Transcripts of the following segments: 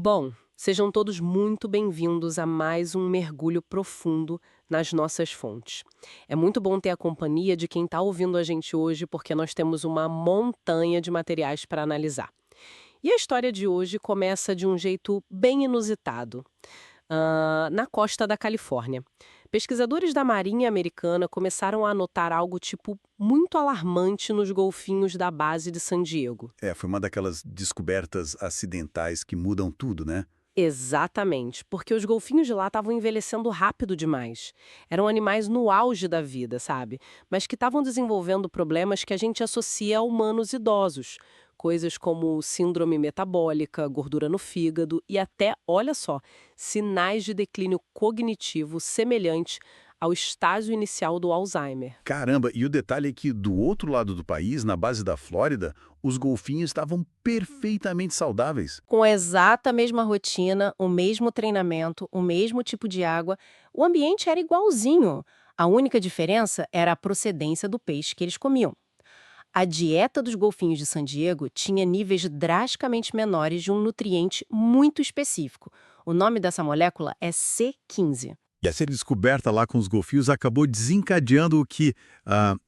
Bom, sejam todos muito bem-vindos a mais um mergulho profundo nas nossas fontes. É muito bom ter a companhia de quem está ouvindo a gente hoje, porque nós temos uma montanha de materiais para analisar. E a história de hoje começa de um jeito bem inusitado, na costa da Califórnia. Pesquisadores da Marinha Americana começaram a notar algo tipo muito alarmante nos golfinhos da base de San Diego. Foi uma daquelas descobertas acidentais que mudam tudo, né? Exatamente, porque os golfinhos de lá estavam envelhecendo rápido demais. Eram animais no auge da vida, sabe? Mas que estavam desenvolvendo problemas que a gente associa a humanos idosos. Coisas como síndrome metabólica, gordura no fígado e até, olha só, sinais de declínio cognitivo semelhante ao estágio inicial do Alzheimer. Caramba, e o detalhe é que do outro lado do país, na base da Flórida, os golfinhos estavam perfeitamente saudáveis. Com a exata mesma rotina, o mesmo treinamento, o mesmo tipo de água, o ambiente era igualzinho. A única diferença era a procedência do peixe que eles comiam. A dieta dos golfinhos de San Diego tinha níveis drasticamente menores de um nutriente muito específico. O nome dessa molécula é C15. E essa descoberta lá com os golfinhos acabou desencadeando o que,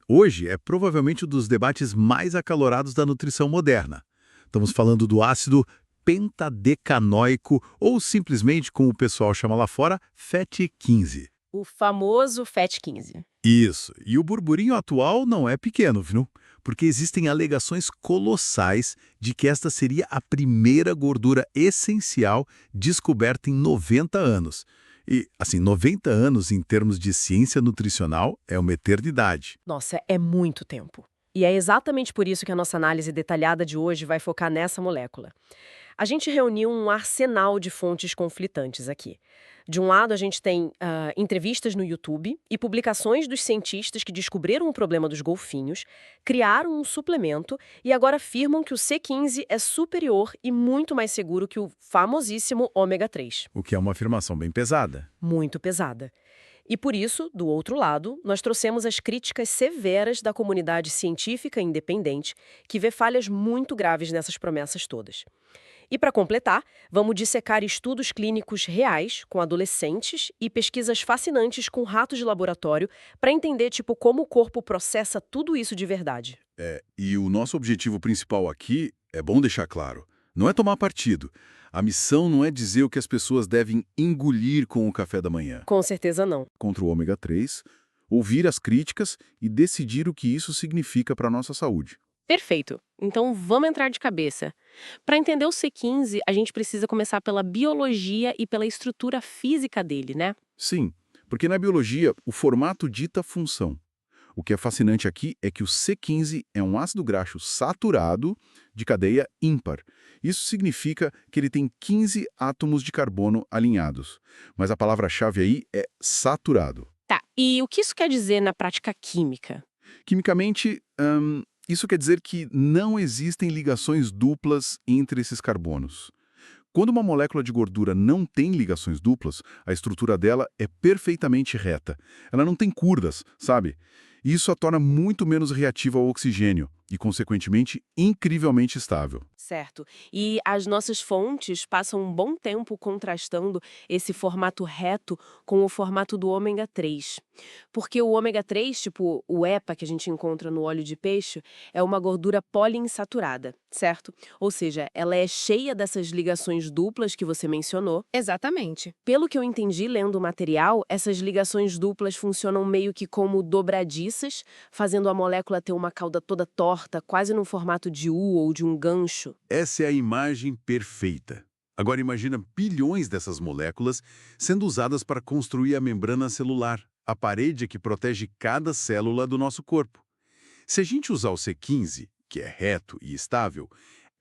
hoje, é provavelmente um dos debates mais acalorados da nutrição moderna. Estamos falando do ácido pentadecanoico, ou simplesmente, como o pessoal chama lá fora, FAT15. O famoso FAT15. Isso. E o burburinho atual não é pequeno, viu? Porque existem alegações colossais de que esta seria a primeira gordura essencial descoberta em 90 anos. E, assim, 90 anos em termos de ciência nutricional é uma eternidade. Nossa, é muito tempo. E é exatamente por isso que a nossa análise detalhada de hoje vai focar nessa molécula. A gente reuniu um arsenal de fontes conflitantes aqui. De um lado, a gente tem entrevistas no YouTube e publicações dos cientistas que descobriram o problema dos golfinhos, criaram um suplemento e agora afirmam que o C15 é superior e muito mais seguro que o famosíssimo ômega 3. O que é uma afirmação bem pesada. Muito pesada. E por isso, do outro lado, nós trouxemos as críticas severas da comunidade científica independente, que vê falhas muito graves nessas promessas todas. E para completar, vamos dissecar estudos clínicos reais com adolescentes e pesquisas fascinantes com ratos de laboratório para entender como o corpo processa tudo isso de verdade. E o nosso objetivo principal aqui, é bom deixar claro, não é tomar partido. A missão não é dizer o que as pessoas devem engolir com o café da manhã. Com certeza não. Contra o ômega 3, ouvir as críticas e decidir o que isso significa para a nossa saúde. Perfeito. Então vamos entrar de cabeça. Para entender o C15, a gente precisa começar pela biologia e pela estrutura física dele, né? Sim, porque na biologia o formato dita a função. O que é fascinante aqui é que o C15 é um ácido graxo saturado de cadeia ímpar. Isso significa que ele tem 15 átomos de carbono alinhados. Mas a palavra-chave aí é saturado. Tá, e o que isso quer dizer na prática química? Quimicamente, isso quer dizer que não existem ligações duplas entre esses carbonos. Quando uma molécula de gordura não tem ligações duplas, a estrutura dela é perfeitamente reta. Ela não tem curvas, sabe? E isso a torna muito menos reativa ao oxigênio e, consequentemente, incrivelmente estável. Certo. E as nossas fontes passam um bom tempo contrastando esse formato reto com o formato do ômega 3. Porque o ômega 3, tipo o EPA que a gente encontra no óleo de peixe, é uma gordura poliinsaturada, certo? Ou seja, ela é cheia dessas ligações duplas que você mencionou. Exatamente. Pelo que eu entendi lendo o material, essas ligações duplas funcionam meio que como dobradiças, fazendo a molécula ter uma cauda toda torta, quase no formato de U ou de um gancho. Essa é a imagem perfeita. Agora imagina bilhões dessas moléculas sendo usadas para construir a membrana celular, a parede que protege cada célula do nosso corpo. Se a gente usar o C15, que é reto e estável,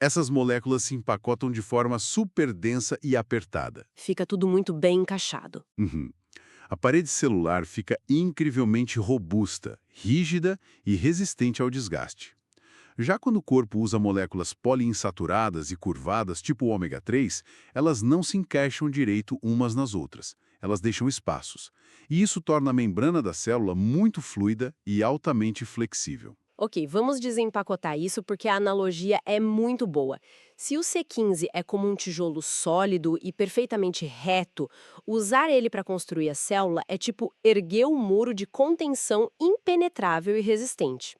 essas moléculas se empacotam de forma super densa e apertada. Fica tudo muito bem encaixado. Uhum. A parede celular fica incrivelmente robusta, rígida e resistente ao desgaste. Já quando o corpo usa moléculas poliinsaturadas e curvadas, tipo o ômega 3, elas não se encaixam direito umas nas outras. Elas deixam espaços. E isso torna a membrana da célula muito fluida e altamente flexível. Ok, vamos desempacotar isso porque a analogia é muito boa. Se o C15 é como um tijolo sólido e perfeitamente reto, usar ele para construir a célula é tipo erguer um muro de contenção impenetrável e resistente.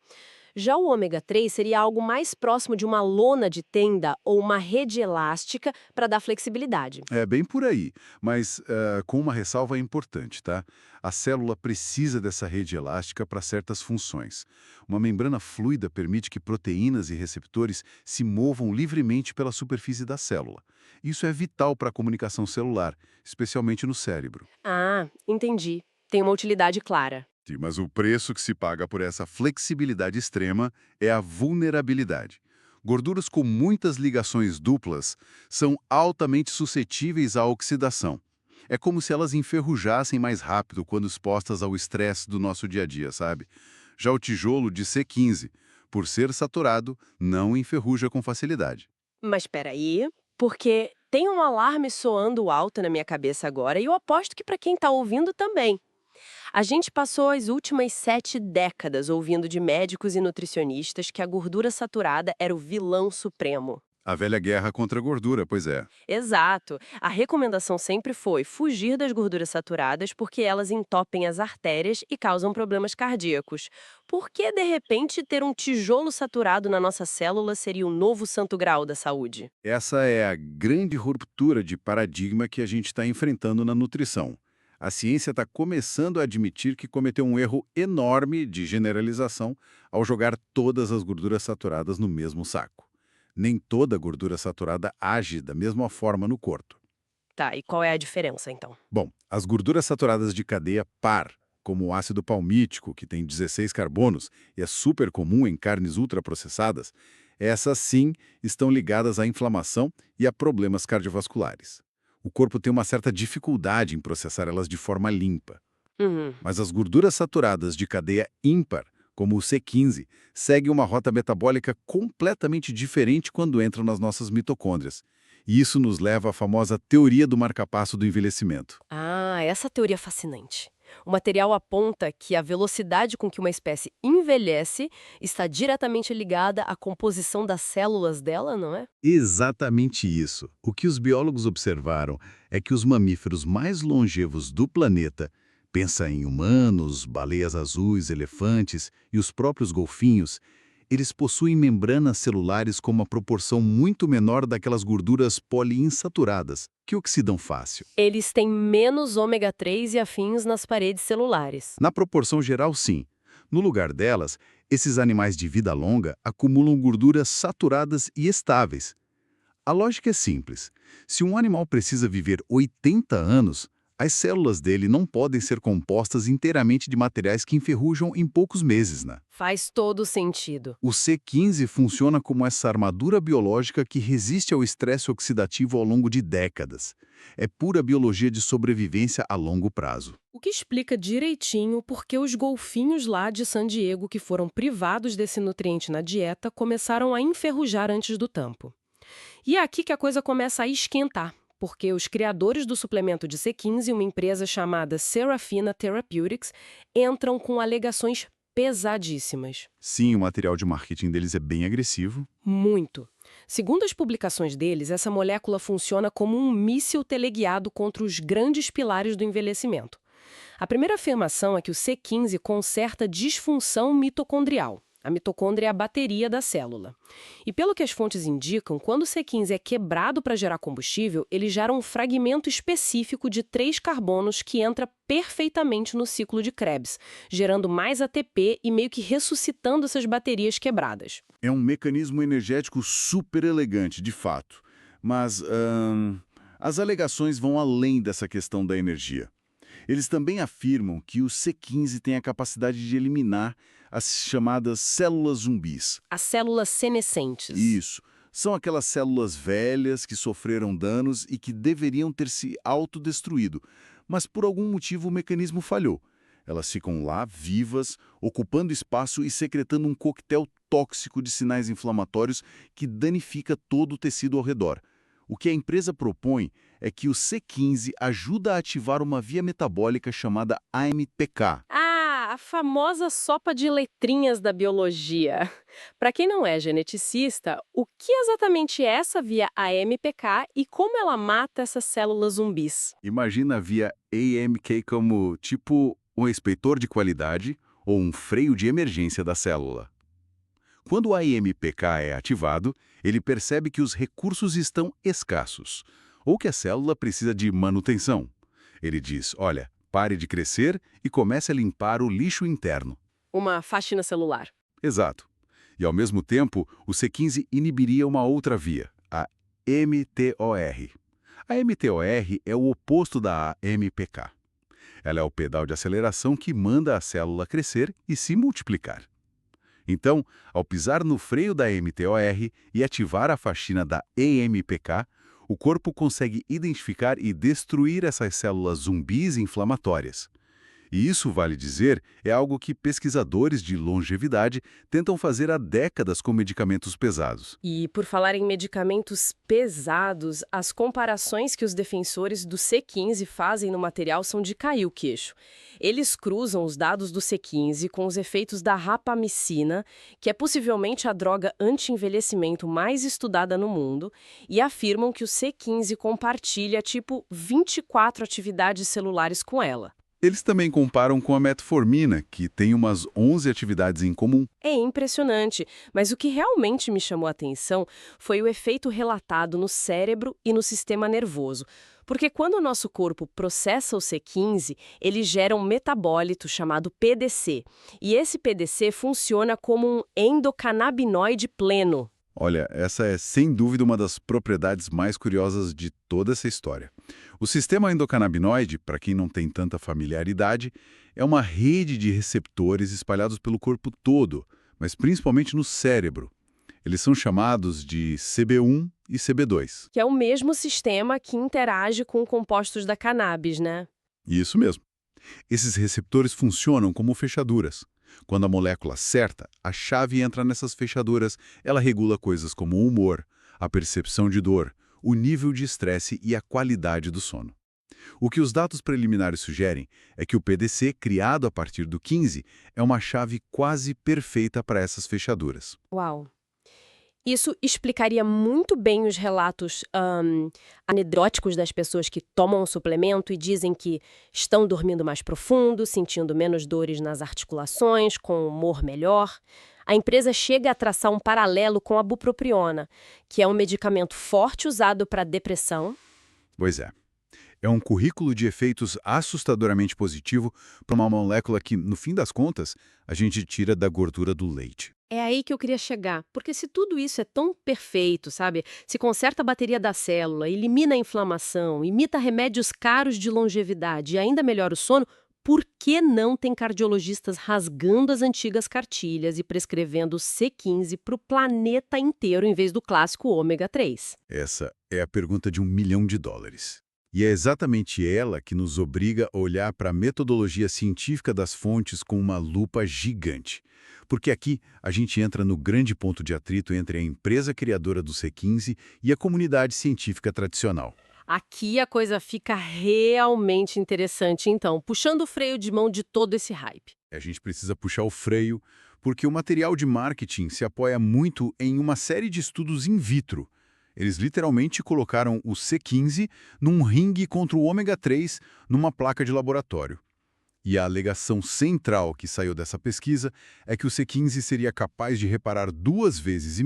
Já o ômega 3 seria algo mais próximo de uma lona de tenda ou uma rede elástica para dar flexibilidade. É bem por aí, mas com uma ressalva importante, tá? A célula precisa dessa rede elástica para certas funções. Uma membrana fluida permite que proteínas e receptores se movam livremente pela superfície da célula. Isso é vital para a comunicação celular, especialmente no cérebro. Ah, entendi. Tem uma utilidade clara. Sim, mas o preço que se paga por essa flexibilidade extrema é a vulnerabilidade. Gorduras com muitas ligações duplas são altamente suscetíveis à oxidação. É como se elas enferrujassem mais rápido quando expostas ao estresse do nosso dia a dia, sabe? Já o tijolo de C15, por ser saturado, não enferruja com facilidade. Mas espera aí, porque tem um alarme soando alto na minha cabeça agora e eu aposto que para quem está ouvindo também. A gente passou as últimas 7 décadas ouvindo de médicos e nutricionistas que a gordura saturada era o vilão supremo. A velha guerra contra a gordura, pois é. Exato. A recomendação sempre foi fugir das gorduras saturadas porque elas entopem as artérias e causam problemas cardíacos. Por que, de repente, ter um tijolo saturado na nossa célula seria o novo santo grau da saúde? Essa é a grande ruptura de paradigma que a gente está enfrentando na nutrição. A ciência está começando a admitir que cometeu um erro enorme de generalização ao jogar todas as gorduras saturadas no mesmo saco. Nem toda gordura saturada age da mesma forma no corpo. Tá, e qual é a diferença então? Bom, as gorduras saturadas de cadeia par, como o ácido palmítico, que tem 16 carbonos e é super comum em carnes ultraprocessadas, essas sim estão ligadas à inflamação e a problemas cardiovasculares. O corpo tem uma certa dificuldade em processar elas de forma limpa. Uhum. Mas as gorduras saturadas de cadeia ímpar, como o C15, seguem uma rota metabólica completamente diferente quando entram nas nossas mitocôndrias. E isso nos leva à famosa teoria do marcapasso do envelhecimento. Ah, essa teoria é fascinante. O material aponta que a velocidade com que uma espécie envelhece está diretamente ligada à composição das células dela, não é? Exatamente isso. O que os biólogos observaram é que os mamíferos mais longevos do planeta, pensa em humanos, baleias azuis, elefantes e os próprios golfinhos, eles possuem membranas celulares com uma proporção muito menor daquelas gorduras poliinsaturadas, que oxidam fácil. Eles têm menos ômega 3 e afins nas paredes celulares. Na proporção geral, sim. No lugar delas, esses animais de vida longa acumulam gorduras saturadas e estáveis. A lógica é simples. Se um animal precisa viver 80 anos, as células dele não podem ser compostas inteiramente de materiais que enferrujam em poucos meses, né? Faz todo sentido. O C15 funciona como essa armadura biológica que resiste ao estresse oxidativo ao longo de décadas. É pura biologia de sobrevivência a longo prazo. O que explica direitinho por que os golfinhos lá de San Diego que foram privados desse nutriente na dieta começaram a enferrujar antes do tempo. E é aqui que a coisa começa a esquentar, porque os criadores do suplemento de C15, uma empresa chamada Serafina Therapeutics, entram com alegações pesadíssimas. Sim, o material de marketing deles é bem agressivo. Muito. Segundo as publicações deles, essa molécula funciona como um míssil teleguiado contra os grandes pilares do envelhecimento. A primeira afirmação é que o C15 conserta disfunção mitocondrial. A mitocôndria é a bateria da célula. E pelo que as fontes indicam, quando o C15 é quebrado para gerar combustível, ele gera um fragmento específico de 3 carbonos que entra perfeitamente no ciclo de Krebs, gerando mais ATP e meio que ressuscitando essas baterias quebradas. É um mecanismo energético super elegante, de fato. Mas as alegações vão além dessa questão da energia. Eles também afirmam que o C15 tem a capacidade de eliminar as chamadas células zumbis. As células senescentes. Isso. São aquelas células velhas que sofreram danos e que deveriam ter se autodestruído, mas por algum motivo o mecanismo falhou. Elas ficam lá, vivas, ocupando espaço e secretando um coquetel tóxico de sinais inflamatórios que danifica todo o tecido ao redor. O que a empresa propõe é que o C15 ajuda a ativar uma via metabólica chamada AMPK. Ah, A famosa sopa de letrinhas da biologia. Para quem não é geneticista, o que exatamente é essa via AMPK e como ela mata essas células zumbis? Imagina a via AMK como tipo um inspetor de qualidade ou um freio de emergência da célula. Quando o AMPK é ativado, ele percebe que os recursos estão escassos ou que a célula precisa de manutenção. Ele diz, olha, pare de crescer e comece a limpar o lixo interno. Uma faxina celular. Exato. E, ao mesmo tempo, o C15 inibiria uma outra via, a mTOR. A mTOR é o oposto da AMPK. Ela é o pedal de aceleração que manda a célula crescer e se multiplicar. Então, ao pisar no freio da mTOR e ativar a faxina da AMPK, o corpo consegue identificar e destruir essas células zumbis inflamatórias. E isso, vale dizer, é algo que pesquisadores de longevidade tentam fazer há décadas com medicamentos pesados. E por falar em medicamentos pesados, as comparações que os defensores do C15 fazem no material são de cair o queixo. Eles cruzam os dados do C15 com os efeitos da rapamicina, que é possivelmente a droga anti-envelhecimento mais estudada no mundo, e afirmam que o C15 compartilha tipo 24 atividades celulares com ela. Eles também comparam com a metformina, que tem umas 11 atividades em comum. É impressionante, mas o que realmente me chamou a atenção foi o efeito relatado no cérebro e no sistema nervoso. Porque quando o nosso corpo processa o C15, ele gera um metabólito chamado PDC. E esse PDC funciona como um endocannabinoide pleno. Olha, essa é sem dúvida uma das propriedades mais curiosas de toda essa história. O sistema endocannabinoide, para quem não tem tanta familiaridade, é uma rede de receptores espalhados pelo corpo todo, mas principalmente no cérebro. Eles são chamados de CB1 e CB2. Que é o mesmo sistema que interage com compostos da cannabis, né? Isso mesmo. Esses receptores funcionam como fechaduras. Quando a molécula acerta, a chave entra nessas fechaduras. Ela regula coisas como o humor, a percepção de dor, o nível de estresse e a qualidade do sono. O que os dados preliminares sugerem é que o PDC, criado a partir do 15, é uma chave quase perfeita para essas fechaduras. Uau! Isso explicaria muito bem os relatos anedóticos das pessoas que tomam o suplemento e dizem que estão dormindo mais profundo, sentindo menos dores nas articulações, com humor melhor. A empresa chega a traçar um paralelo com a bupropiona, que é um medicamento forte usado para depressão. Pois é. É um currículo de efeitos assustadoramente positivo para uma molécula que, no fim das contas, a gente tira da gordura do leite. É aí que eu queria chegar, porque se tudo isso é tão perfeito, sabe? Se conserta a bateria da célula, elimina a inflamação, imita remédios caros de longevidade e ainda melhora o sono, por que não tem cardiologistas rasgando as antigas cartilhas e prescrevendo C15 para o planeta inteiro em vez do clássico ômega 3? Essa é a pergunta de $1 milhão. E é exatamente ela que nos obriga a olhar para a metodologia científica das fontes com uma lupa gigante. Porque aqui a gente entra no grande ponto de atrito entre a empresa criadora do C15 e a comunidade científica tradicional. Aqui a coisa fica realmente interessante, então, puxando o freio de mão de todo esse hype. A gente precisa puxar o freio porque o material de marketing se apoia muito em uma série de estudos in vitro. Eles literalmente colocaram o C15 num ringue contra o ômega 3 numa placa de laboratório. E a alegação central que saiu dessa pesquisa é que o C15 seria capaz de reparar 2,5 vezes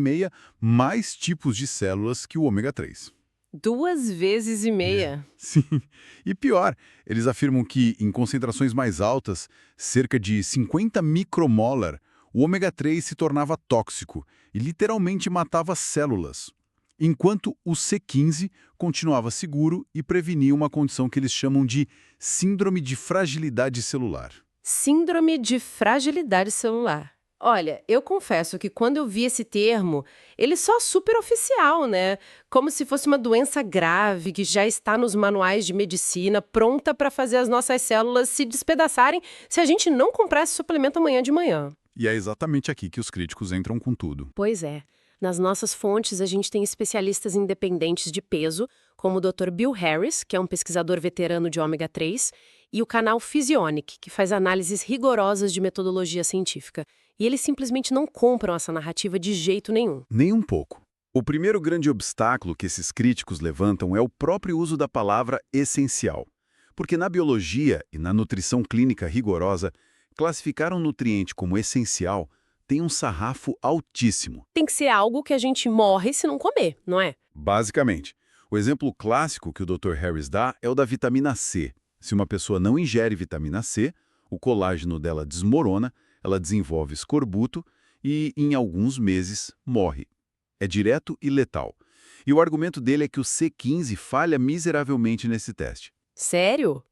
mais tipos de células que o ômega 3. 2,5 vezes. Sim. E pior, eles afirmam que em concentrações mais altas, cerca de 50 micromolar, o ômega 3 se tornava tóxico e literalmente matava células, enquanto o C15 continuava seguro e prevenia uma condição que eles chamam de síndrome de fragilidade celular. Síndrome de fragilidade celular. Olha, eu confesso que quando eu vi esse termo, ele só superoficial, né? Como se fosse uma doença grave que já está nos manuais de medicina, pronta para fazer as nossas células se despedaçarem se a gente não comprar esse suplemento amanhã de manhã. E é exatamente aqui que os críticos entram com tudo. Pois é. Nas nossas fontes, a gente tem especialistas independentes de peso, como o Dr. Bill Harris, que é um pesquisador veterano de ômega 3, e o canal Physionic, que faz análises rigorosas de metodologia científica. E eles simplesmente não compram essa narrativa de jeito nenhum. Nem um pouco. O primeiro grande obstáculo que esses críticos levantam é o próprio uso da palavra essencial. Porque na biologia e na nutrição clínica rigorosa, classificar um nutriente como essencial tem um sarrafo altíssimo. Tem que ser algo que a gente morre se não comer, não é? Basicamente, o exemplo clássico que o Dr. Harris dá é o da vitamina C. Se uma pessoa não ingere vitamina C, o colágeno dela desmorona, ela desenvolve escorbuto e, em alguns meses, morre. É direto e letal. E o argumento dele é que o C15 falha miseravelmente nesse teste. Sério?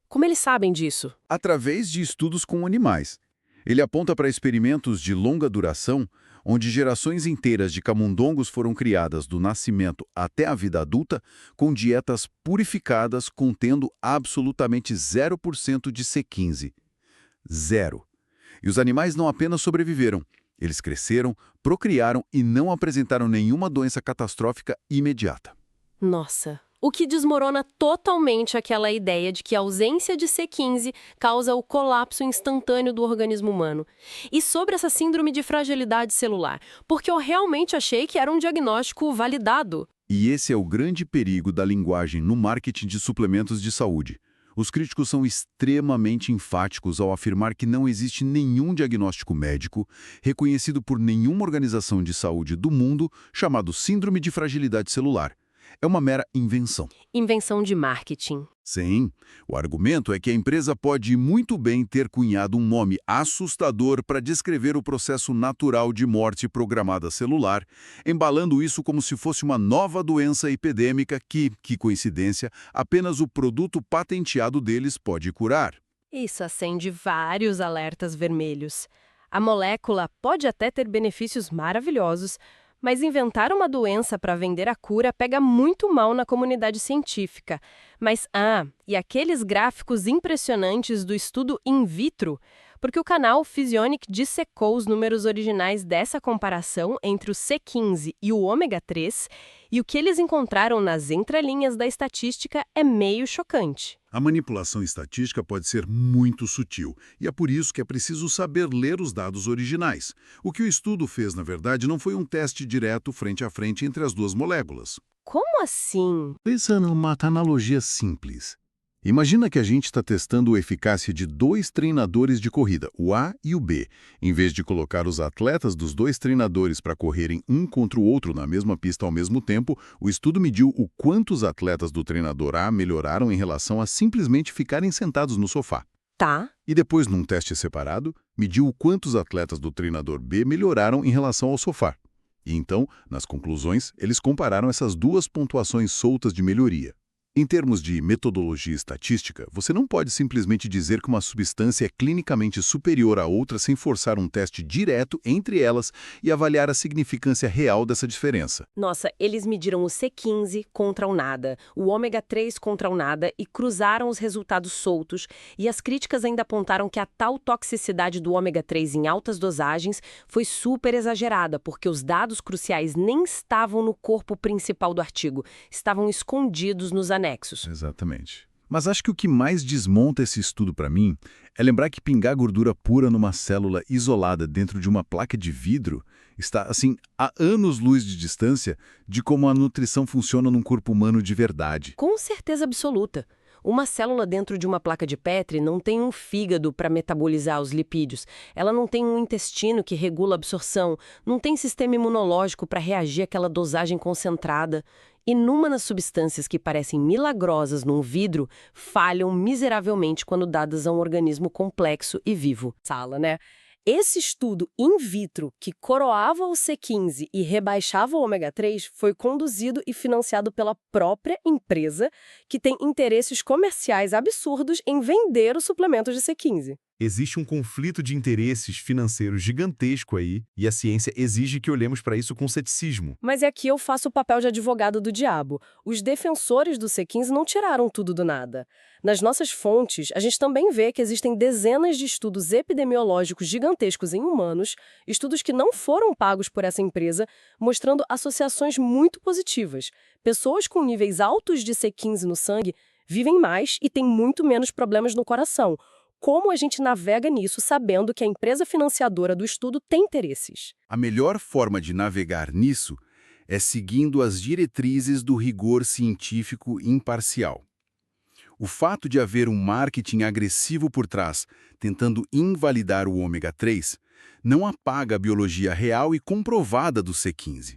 Como eles sabem disso? Através de estudos com animais. Ele aponta para experimentos de longa duração, onde gerações inteiras de camundongos foram criadas do nascimento até a vida adulta, com dietas purificadas contendo absolutamente 0% de C15. Zero. E os animais não apenas sobreviveram, eles cresceram, procriaram e não apresentaram nenhuma doença catastrófica imediata. Nossa, o que desmorona totalmente aquela ideia de que a ausência de C15 causa o colapso instantâneo do organismo humano. E sobre essa síndrome de fragilidade celular, porque eu realmente achei que era um diagnóstico validado. E esse é o grande perigo da linguagem no marketing de suplementos de saúde. Os críticos são extremamente enfáticos ao afirmar que não existe nenhum diagnóstico médico reconhecido por nenhuma organização de saúde do mundo chamado síndrome de fragilidade celular. É uma mera invenção. Invenção de marketing. Sim, o argumento é que a empresa pode muito bem ter cunhado um nome assustador para descrever o processo natural de morte programada celular, embalando isso como se fosse uma nova doença epidêmica que coincidência, apenas o produto patenteado deles pode curar. Isso acende vários alertas vermelhos. A molécula pode até ter benefícios maravilhosos, mas inventar uma doença para vender a cura pega muito mal na comunidade científica. Mas, e aqueles gráficos impressionantes do estudo in vitro? Porque o canal Physionic dissecou os números originais dessa comparação entre o C15 e o ômega 3, e o que eles encontraram nas entrelinhas da estatística é meio chocante. A manipulação estatística pode ser muito sutil, e é por isso que é preciso saber ler os dados originais. O que o estudo fez, na verdade, não foi um teste direto frente a frente entre as duas moléculas. Como assim? Pensa numa analogia simples. Imagina que a gente está testando a eficácia de dois treinadores de corrida, o A e o B. Em vez de colocar os atletas dos dois treinadores para correrem um contra o outro na mesma pista ao mesmo tempo, o estudo mediu o quanto os atletas do treinador A melhoraram em relação a simplesmente ficarem sentados no sofá. Tá. E depois, num teste separado, mediu o quanto os atletas do treinador B melhoraram em relação ao sofá. E então, nas conclusões, eles compararam essas duas pontuações soltas de melhoria. Em termos de metodologia estatística, você não pode simplesmente dizer que uma substância é clinicamente superior à outra sem forçar um teste direto entre elas e avaliar a significância real dessa diferença. Nossa, eles mediram o C15 contra o nada, o ômega 3 contra o nada e cruzaram os resultados soltos, e as críticas ainda apontaram que a tal toxicidade do ômega 3 em altas dosagens foi super exagerada, porque os dados cruciais nem estavam no corpo principal do artigo, estavam escondidos nos anexos. Exatamente. Mas acho que o que mais desmonta esse estudo para mim é lembrar que pingar gordura pura numa célula isolada dentro de uma placa de vidro está, assim, a anos-luz de distância de como a nutrição funciona num corpo humano de verdade. Com certeza absoluta. Uma célula dentro de uma placa de Petri não tem um fígado para metabolizar os lipídios, ela não tem um intestino que regula a absorção, não tem sistema imunológico para reagir àquela dosagem concentrada. Inúmeras substâncias que parecem milagrosas num vidro falham miseravelmente quando dadas a um organismo complexo e vivo. Sala, né? Esse estudo in vitro que coroava o C15 e rebaixava o ômega 3 foi conduzido e financiado pela própria empresa que tem interesses comerciais absurdos em vender os suplementos de C15. Existe um conflito de interesses financeiros gigantesco aí, e a ciência exige que olhemos para isso com ceticismo. Mas é aqui eu faço o papel de advogado do diabo. Os defensores do C15 não tiraram tudo do nada. Nas nossas fontes, a gente também vê que existem dezenas de estudos epidemiológicos gigantescos em humanos, estudos que não foram pagos por essa empresa, mostrando associações muito positivas. Pessoas com níveis altos de C15 no sangue vivem mais e têm muito menos problemas no coração. Como a gente navega nisso sabendo que a empresa financiadora do estudo tem interesses? A melhor forma de navegar nisso é seguindo as diretrizes do rigor científico imparcial. O fato de haver um marketing agressivo por trás, tentando invalidar o ômega 3, não apaga a biologia real e comprovada do C15.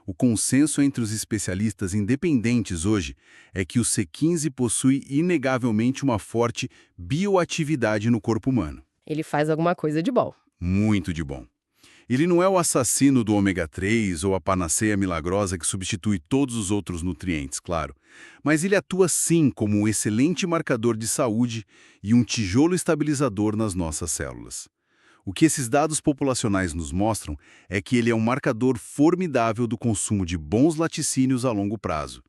O consenso entre os especialistas independentes hoje é que o C15 possui inegavelmente uma forte bioatividade no corpo humano. Ele faz alguma coisa de bom. Muito de bom. Ele não é o assassino do ômega 3 ou a panaceia milagrosa que substitui todos os outros nutrientes, claro. Mas ele atua sim como um excelente marcador de saúde e um tijolo estabilizador nas nossas células. O que esses dados populacionais nos mostram é que ele é um marcador formidável do consumo de bons laticínios a longo prazo.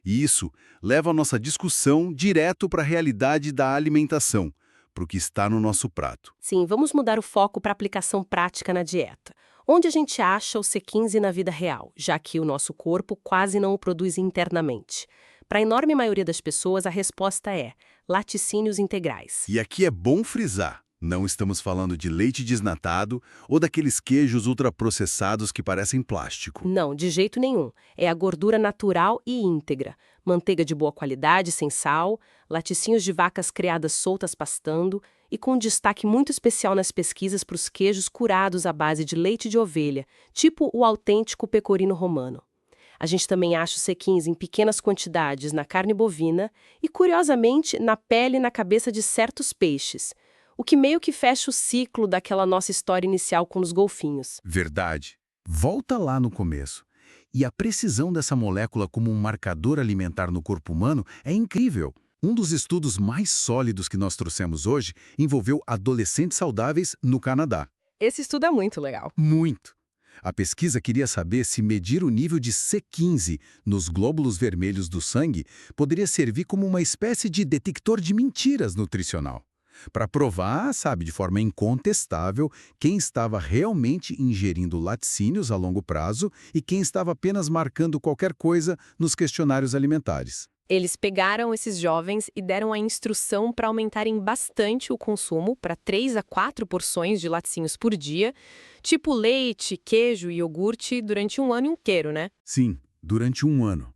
E isso leva a nossa discussão direto para a realidade da alimentação, para o que está no nosso prato. Sim, vamos mudar o foco para a aplicação prática na dieta. Onde a gente acha o C15 na vida real, já que o nosso corpo quase não o produz internamente? Para a enorme maioria das pessoas, a resposta é laticínios integrais. E aqui é bom frisar. Não estamos falando de leite desnatado ou daqueles queijos ultraprocessados que parecem plástico. Não, de jeito nenhum. É a gordura natural e íntegra. Manteiga de boa qualidade, sem sal, laticínios de vacas criadas soltas pastando e com um destaque muito especial nas pesquisas para os queijos curados à base de leite de ovelha, tipo o autêntico pecorino romano. A gente também acha o C15 em pequenas quantidades na carne bovina e, curiosamente, na pele e na cabeça de certos peixes. O que meio que fecha o ciclo daquela nossa história inicial com os golfinhos. Verdade. Volta lá no começo. E a precisão dessa molécula como um marcador alimentar no corpo humano é incrível. Um dos estudos mais sólidos que nós trouxemos hoje envolveu adolescentes saudáveis no Canadá. Esse estudo é muito legal. Muito. A pesquisa queria saber se medir o nível de C15 nos glóbulos vermelhos do sangue poderia servir como uma espécie de detector de mentiras nutricional. Para provar, sabe, de forma incontestável, quem estava realmente ingerindo laticínios a longo prazo e quem estava apenas marcando qualquer coisa nos questionários alimentares. Eles pegaram esses jovens e deram a instrução para aumentarem bastante o consumo para 3 a 4 porções de laticínios por dia, tipo leite, queijo e iogurte durante um ano inteiro, né? Sim, durante um ano.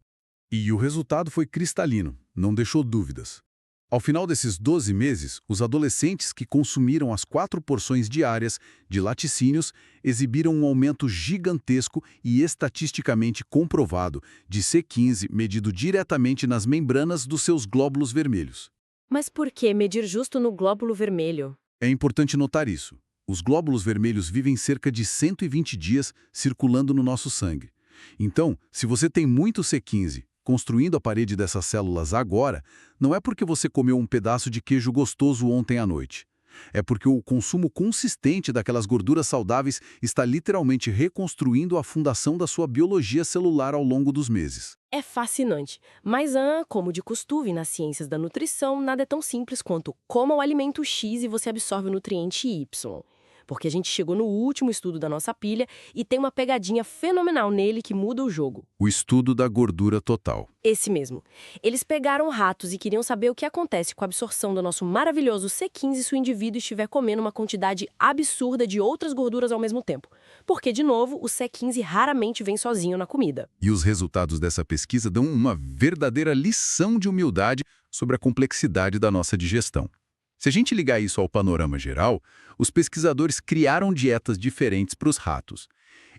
E o resultado foi cristalino, não deixou dúvidas. Ao final desses 12 meses, os adolescentes que consumiram as 4 porções diárias de laticínios exibiram um aumento gigantesco e estatisticamente comprovado de C15 medido diretamente nas membranas dos seus glóbulos vermelhos. Mas por que medir justo no glóbulo vermelho? É importante notar isso. Os glóbulos vermelhos vivem cerca de 120 dias circulando no nosso sangue. Então, se você tem muito C15, construindo a parede dessas células agora, não é porque você comeu um pedaço de queijo gostoso ontem à noite. É porque o consumo consistente daquelas gorduras saudáveis está literalmente reconstruindo a fundação da sua biologia celular ao longo dos meses. É fascinante, mas como de costume nas ciências da nutrição, nada é tão simples quanto coma o alimento X e você absorve o nutriente Y. Porque a gente chegou no último estudo da nossa pilha e tem uma pegadinha fenomenal nele que muda o jogo. O estudo da gordura total. Esse mesmo. Eles pegaram ratos e queriam saber o que acontece com a absorção do nosso maravilhoso C15 se o indivíduo estiver comendo uma quantidade absurda de outras gorduras ao mesmo tempo. Porque, de novo, o C15 raramente vem sozinho na comida. E os resultados dessa pesquisa dão uma verdadeira lição de humildade sobre a complexidade da nossa digestão. Se a gente ligar isso ao panorama geral, os pesquisadores criaram dietas diferentes para os ratos.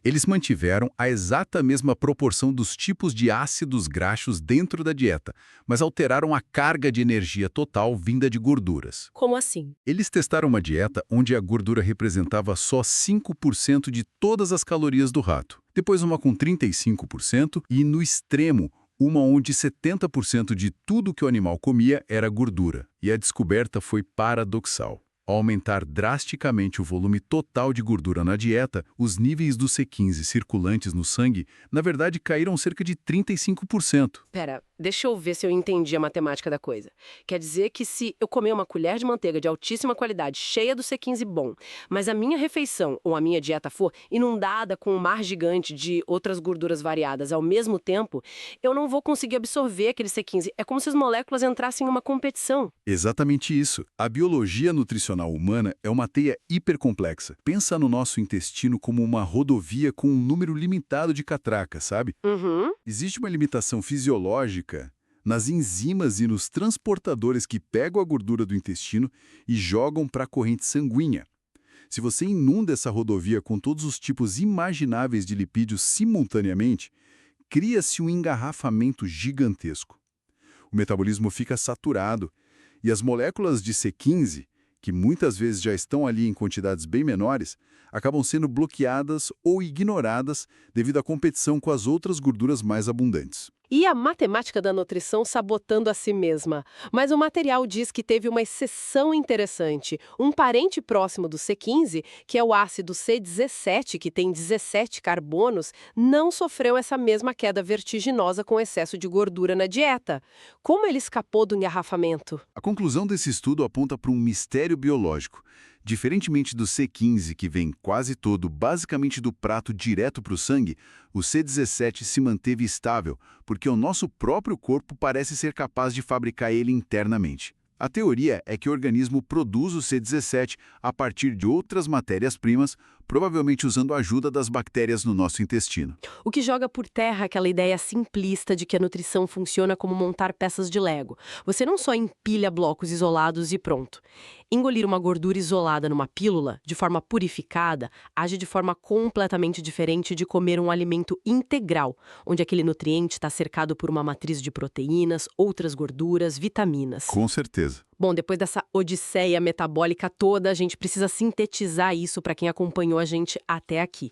Eles mantiveram a exata mesma proporção dos tipos de ácidos graxos dentro da dieta, mas alteraram a carga de energia total vinda de gorduras. Como assim? Eles testaram uma dieta onde a gordura representava só 5% de todas as calorias do rato, depois uma com 35% e, no extremo, uma onde 70% de tudo que o animal comia era gordura, e a descoberta foi paradoxal. Ao aumentar drasticamente o volume total de gordura na dieta, os níveis do C15 circulantes no sangue, na verdade, caíram cerca de 35%. Pera, deixa eu ver se eu entendi a matemática da coisa. Quer dizer que se eu comer uma colher de manteiga de altíssima qualidade, cheia do C15 bom, mas a minha refeição ou a minha dieta for inundada com um mar gigante de outras gorduras variadas ao mesmo tempo, eu não vou conseguir absorver aquele C15. É como se as moléculas entrassem em uma competição. Exatamente isso. A biologia nutricional humana é uma teia hipercomplexa. Pensa no nosso intestino como uma rodovia com um número limitado de catracas, sabe? Uhum. Existe uma limitação fisiológica nas enzimas e nos transportadores que pegam a gordura do intestino e jogam para a corrente sanguínea. Se você inunda essa rodovia com todos os tipos imagináveis de lipídios simultaneamente, cria-se um engarrafamento gigantesco. O metabolismo fica saturado e as moléculas de C15, que muitas vezes já estão ali em quantidades bem menores, acabam sendo bloqueadas ou ignoradas devido à competição com as outras gorduras mais abundantes. E a matemática da nutrição sabotando a si mesma. Mas o material diz que teve uma exceção interessante. Um parente próximo do C15, que é o ácido C17, que tem 17 carbonos, não sofreu essa mesma queda vertiginosa com excesso de gordura na dieta. Como ele escapou do engarrafamento? A conclusão desse estudo aponta para um mistério biológico. Diferentemente do C15, que vem quase todo basicamente do prato direto para o sangue, o C17 se manteve estável, porque o nosso próprio corpo parece ser capaz de fabricar ele internamente. A teoria é que o organismo produz o C17 a partir de outras matérias-primas, provavelmente usando a ajuda das bactérias no nosso intestino. O que joga por terra aquela ideia simplista de que a nutrição funciona como montar peças de Lego. Você não só empilha blocos isolados e pronto. Engolir uma gordura isolada numa pílula, de forma purificada, age de forma completamente diferente de comer um alimento integral, onde aquele nutriente está cercado por uma matriz de proteínas, outras gorduras, vitaminas. Com certeza. Bom, depois dessa odisseia metabólica toda, a gente precisa sintetizar isso para quem acompanhou a gente até aqui.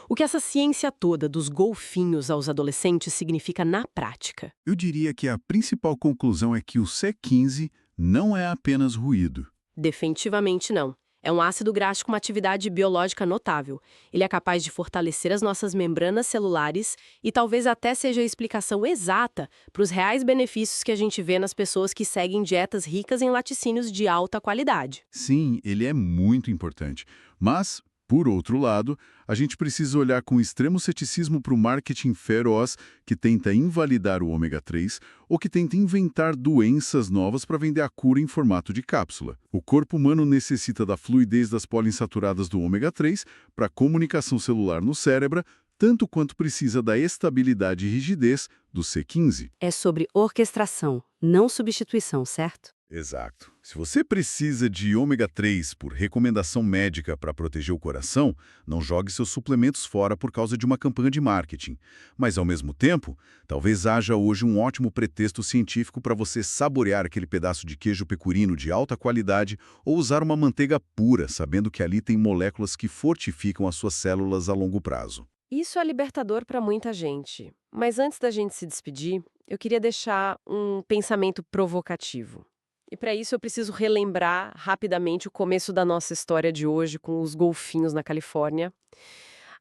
O que essa ciência toda dos golfinhos aos adolescentes significa na prática? Eu diria que a principal conclusão é que o C15 não é apenas ruído. Definitivamente não. É um ácido graxo com uma atividade biológica notável. Ele é capaz de fortalecer as nossas membranas celulares e talvez até seja a explicação exata para os reais benefícios que a gente vê nas pessoas que seguem dietas ricas em laticínios de alta qualidade. Sim, ele é muito importante. Mas, por outro lado, a gente precisa olhar com extremo ceticismo para o marketing feroz que tenta invalidar o ômega 3 ou que tenta inventar doenças novas para vender a cura em formato de cápsula. O corpo humano necessita da fluidez das poliinsaturadas do ômega 3 para a comunicação celular no cérebro, tanto quanto precisa da estabilidade e rigidez do C15. É sobre orquestração, não substituição, certo? Exato. Se você precisa de ômega 3 por recomendação médica para proteger o coração, não jogue seus suplementos fora por causa de uma campanha de marketing. Mas, ao mesmo tempo, talvez haja hoje um ótimo pretexto científico para você saborear aquele pedaço de queijo pecorino de alta qualidade ou usar uma manteiga pura, sabendo que ali tem moléculas que fortificam as suas células a longo prazo. Isso é libertador para muita gente. Mas antes da gente se despedir, eu queria deixar um pensamento provocativo. E para isso eu preciso relembrar rapidamente o começo da nossa história de hoje com os golfinhos na Califórnia.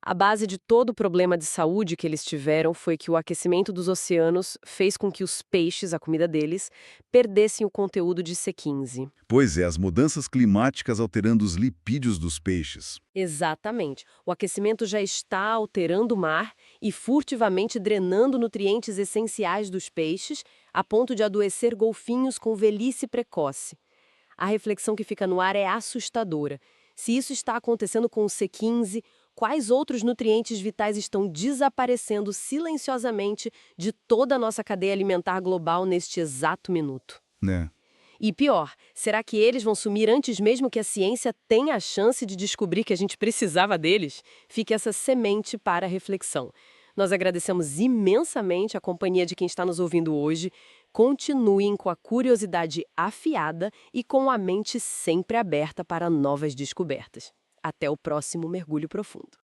A base de todo o problema de saúde que eles tiveram foi que o aquecimento dos oceanos fez com que os peixes, a comida deles, perdessem o conteúdo de C15. Pois é, as mudanças climáticas alterando os lipídios dos peixes. Exatamente. O aquecimento já está alterando o mar e furtivamente drenando nutrientes essenciais dos peixes, a ponto de adoecer golfinhos com velhice precoce. A reflexão que fica no ar é assustadora. Se isso está acontecendo com o C15, quais outros nutrientes vitais estão desaparecendo silenciosamente de toda a nossa cadeia alimentar global neste exato minuto? Né? E pior, será que eles vão sumir antes mesmo que a ciência tenha a chance de descobrir que a gente precisava deles? Fique essa semente para a reflexão. Nós agradecemos imensamente a companhia de quem está nos ouvindo hoje. Continuem com a curiosidade afiada e com a mente sempre aberta para novas descobertas. Até o próximo Mergulho Profundo.